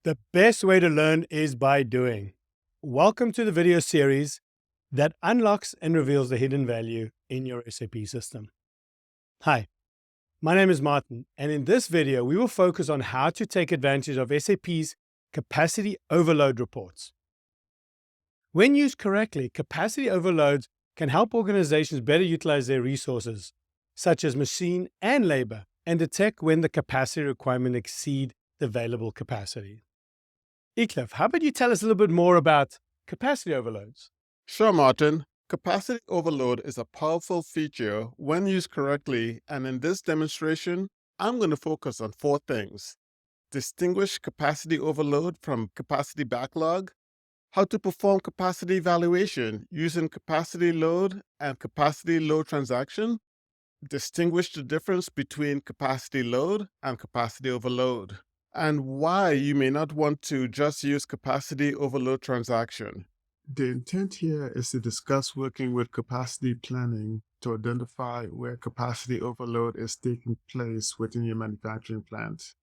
The best way to learn is by doing. Welcome to the video series that unlocks and reveals the hidden value in your SAP system. Hi, my name is Martin, and in this video, we will focus on how to take advantage of SAP's Capacity Overload Reports. When used correctly, capacity overloads can help organizations better utilize their resources, such as machine and labor, and detect when the capacity requirement exceeds the available capacity. Eclif, how about you tell us a little bit more about capacity overloads? Sure, Martin. Capacity overload is a powerful feature when used correctly, and in this demonstration, I'm going to focus on four things. Distinguish capacity overload from capacity backlog, how to perform capacity evaluation using capacity load and capacity load transaction, distinguish the difference between capacity load and capacity overload, and why you may not want to just use capacity overload transaction. The intent here is to discuss working with capacity planning to identify where capacity overload is taking place within your manufacturing plant.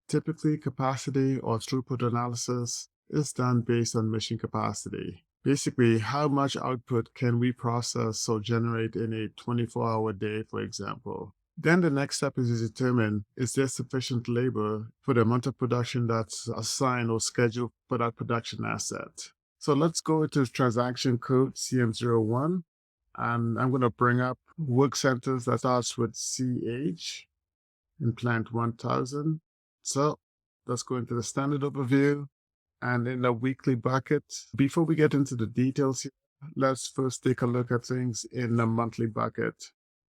Typically, capacity or throughput analysis is done based on machine capacity. Basically, how much output can we process or generate in a 24-hour day, for example. Then the next step is to determine, is there sufficient labor for the amount of production that's assigned or scheduled for that production asset. So let's go into transaction code CM01, and I'm going to bring up work centers that starts with CH in plant 1000. So let's go into the standard overview and in the weekly bucket. Before we get into the details here, let's first take a look at things in the monthly bucket.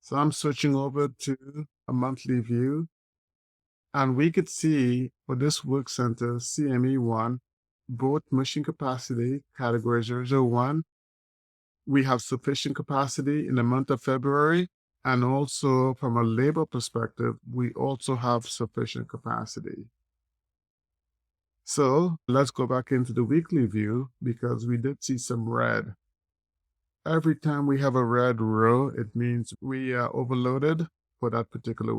So I'm switching over to a monthly view, and we could see for this work center, CME1, both machine capacity, category 001, we have sufficient capacity in the month of February, and also from a labor perspective, we also have sufficient capacity. So let's go back into the weekly view because we did see some red. Every time we have a red row, it means we are overloaded for that particular